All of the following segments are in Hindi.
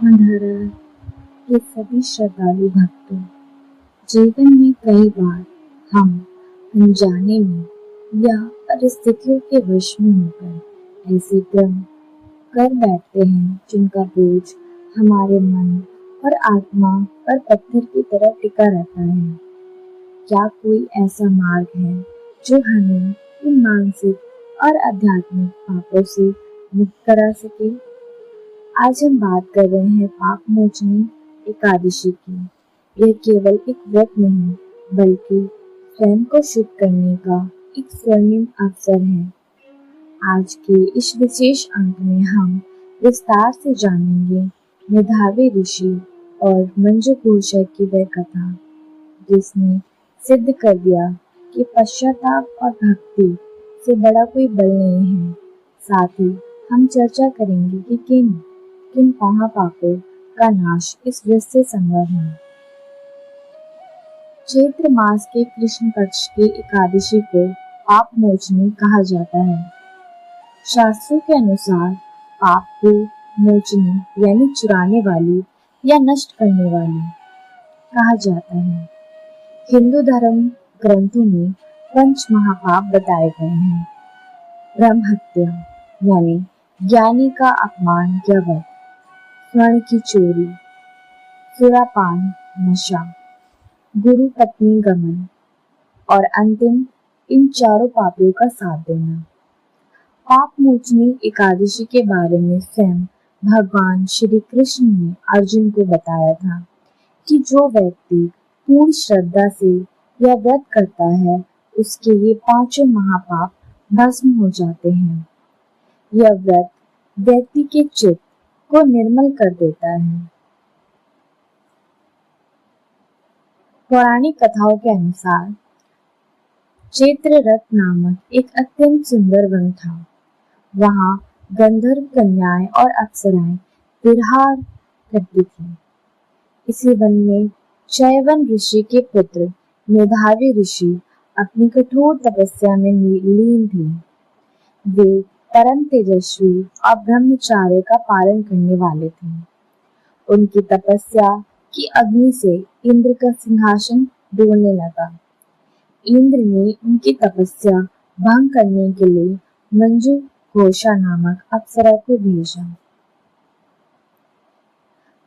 आत्मधारा के सभी श्रद्धालु भक्तों, जीवन में कई बार हम अनजाने में या परिस्थितियों के वश में होकर ऐसे कर्म कर बैठते हैं जिनका बोझ हमारे मन और आत्मा पर पत्थर की तरह टिका रहता है। क्या कोई ऐसा मार्ग है जो हमें इन मानसिक और आध्यात्मिक पापों से मुक्त करा सके? आज हम बात कर रहे हैं पाप मोचनी एकादशी की। यह केवल एक व्रत नहीं, बल्कि स्वयं को शुद्ध करने का एक स्वर्णिम अवसर है। आज के इस विशेष अंक में हम विस्तार से जानेंगे मेधावी ऋषि और मंजू घोषा की वह कथा, जिसने सिद्ध कर दिया कि पश्चाताप और भक्ति से बड़ा कोई बल नहीं है। साथ ही हम चर्चा करेंगे कि किन महापापों का नाश इस व्रत से संभव है। चैत्र मास के कृष्ण पक्ष की एकादशी को पाप मोचनी कहा जाता है। शास्त्रों के अनुसार पाप को मोचनी यानी चुराने वाली या नष्ट करने वाली कहा जाता है। हिंदू धर्म ग्रंथों में पंच महापाप बताए गए हैं। ब्रह्म हत्या यानी ज्ञानी का अपमान या वध, स्वर्ण की चोरी, सुरापान नशा, गुरु पत्नी गमन और अंतिम इन चारों पापियों का साथ देना। पाप मोचनी एकादशी के बारे में स्वयं भगवान श्री कृष्ण ने अर्जुन को बताया था कि जो व्यक्ति पूर्ण श्रद्धा से यह व्रत करता है, उसके ये पांचों महापाप भस्म हो जाते हैं। यह व्रत व्यक्ति के चित्त को निर्मल कर देता है। पौराणिक कथाओं के अनुसार चैत्र रथ नामक एक अत्यंत सुंदर वन था। वहां गंधर्व कन्याएं और अप्सराएं विहार करती थीं। इसी वन में चैवन ऋषि के पुत्र मेधावी ऋषि अपनी कठोर तपस्या में लीन थे। वे परम तेजस्वी और ब्रह्मचार्य का पालन करने वाले थे। उनकी तपस्या की अग्नि से इंद्र का सिंहासन डोलने लगा। इंद्र ने उनकी तपस्या भंग करने के लिए मंजू घोषा नामक अप्सरा को भेजा।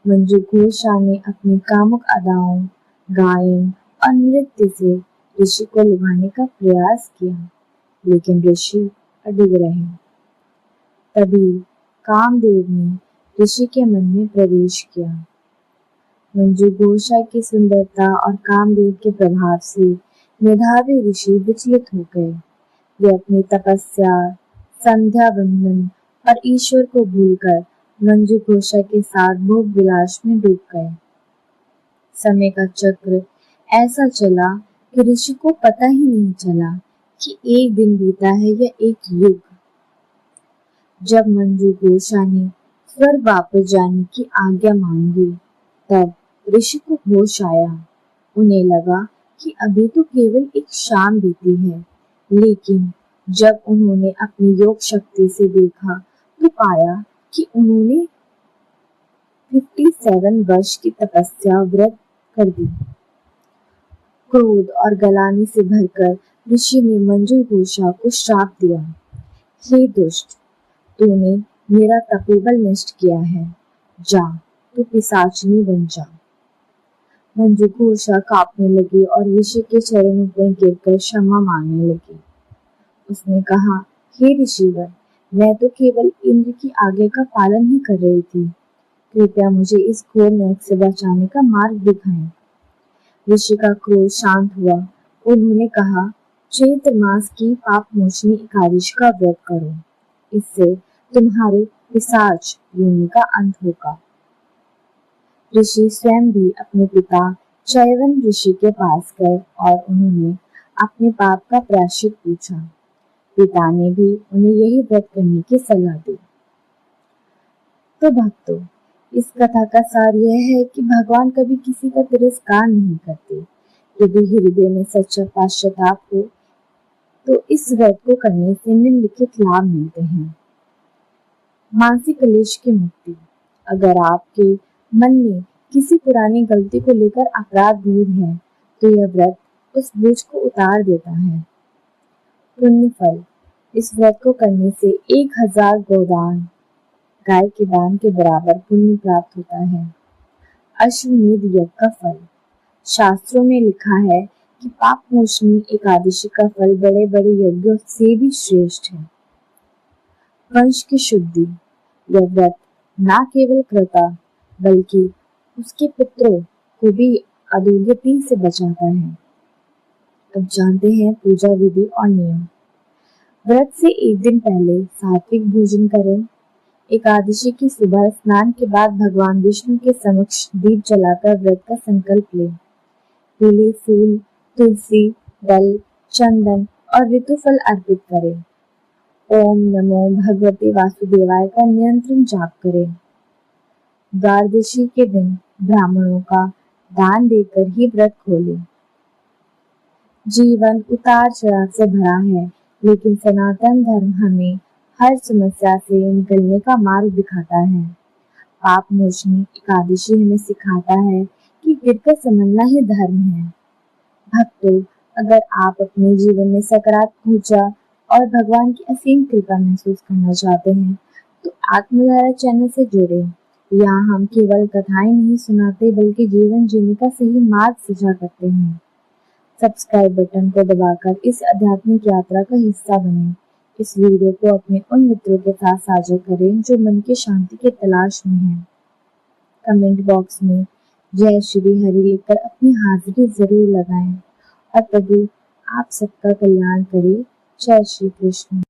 मंजू घोषा ने अपनी कामुक अदाओं, गायन और नृत्य से ऋषि को लुभाने का प्रयास किया, लेकिन ऋषि अडिग रहे। तभी कामदेव ने ऋषि के मन में प्रवेश किया। मंजू घोषा की सुंदरता और कामदेव के प्रभाव से मेधावी ऋषि विचलित हो गए। वे अपनी तपस्या, संध्या वंदन और ईश्वर को भूलकर मंजू घोषा के साथ भोग विलास में डूब गए। समय का चक्र ऐसा चला कि ऋषि को पता ही नहीं चला कि एक दिन बीता है या एक युग। जब मंजू घोषा ने स्वर्ग वापस जाने की आज्ञा मांगी, तब ऋषि को होश आया। उन्हें लगा कि अभी तो केवल एक शाम बीती है, लेकिन जब उन्होंने अपनी योग शक्ति से देखा तो पाया कि उन्होंने 57 वर्ष की तपस्या व्रत कर दी। क्रोध और गलानी से भरकर ऋषि ने मंजू घोषा को श्राप दिया, हे दुष्ट, तूने मेरा तपोबल नष्ट किया है, जा तू पिशाचिनी बन जा। मंजू घोषा कांपने लगी और ऋषि के चरणों पर गिरकर क्षमा मांगने लगी। उसने कहा, हे ऋषिवर, मैं तो केवल इंद्र की आज्ञा का पालन ही कर रही थी। कृपया मुझे इस घोर नरक से बचाने का मार्ग दिखाएं। ऋषि का क्रोध शांत हुआ। उन्होंने कहा, चैत्र मास की पाप मोचनी एकादशी का व्रत करो, इससे तुम्हारे पिशाच योनि का अंत होगा। ऋषि स्वयं भी अपने पिता चैवन ऋषि के पास गए और उन्होंने अपने पाप का प्रायश्चित पूछा। पिता ने भी उन्हें यही व्रत करने की सलाह दी। तो भक्तों, इस कथा का सार यह है कि भगवान कभी किसी का तिरस्कार नहीं करते। यदि हृदय में सच्चा पश्चाताप हो तो इस व्रत को करने से निम्नलिखित लाभ मिलते हैं। मानसिक क्लेश की मुक्ति। अगर आपके मन में किसी पुरानी गलती को लेकर अपराध बोध है तो यह व्रत उस बोझ को उतार देता है। पुण्य फल, इस व्रत को करने से 1000 गोदान गाय के दान के बराबर पुण्य प्राप्त होता है। अश्वमेध यज्ञ का फल, शास्त्रों में लिखा है कि पाप मोचनी एकादशी का फल बड़े बड़े यज्ञों से भी श्रेष्ठ है। वंश की शुद्धि, यह व्रत न केवल कर्ता बल्कि उसके पुत्रों को भी अधोगति से बचाता है। अब जानते हैं पूजा विधि और नियम। व्रत से एक दिन पहले सात्विक भोजन करें। एकादशी की सुबह स्नान के बाद भगवान विष्णु के समक्ष दीप जलाकर व्रत का संकल्प लें। पीले फूल, तुलसी दल, चंदन और ऋतुफल अर्पित करें। ओम नमो भगवते वासुदेवाय का नियंत्रण जाप करें। द्वादशी के दिन ब्राह्मणों का दान देकर ही व्रत खोलें। जीवन उतार चढ़ाव से भरा है, लेकिन सनातन धर्म हमें हर समस्या से निकलने का मार्ग दिखाता है। पाप मोचनी एकादशी हमें सिखाता है कि गिरकर संभलना ही धर्म है। भक्तों, अगर आप अपने जीवन में सकारात्मक ऊर्जा और भगवान की असीम कृपा महसूस करना चाहते हैं तो आत्मधारा चैनल से जुड़ें। यहाँ हम केवल कथाएं नहीं सुनाते बल्कि जीवन जीने का सही मार्ग साझा करते हैं। सब्सक्राइब बटन को दबाकर इस आध्यात्मिक यात्रा का हिस्सा बनें। इस वीडियो को अपने उन मित्रों के साथ साझा करें जो मन की शांति की तलाश में हैं। कमेंट बॉक्स में जय श्री हरि लिखकर अपनी हाजिरी जरूर लगाएं और प्रभु आप सबका कल्याण करे। जय श्री कृष्ण।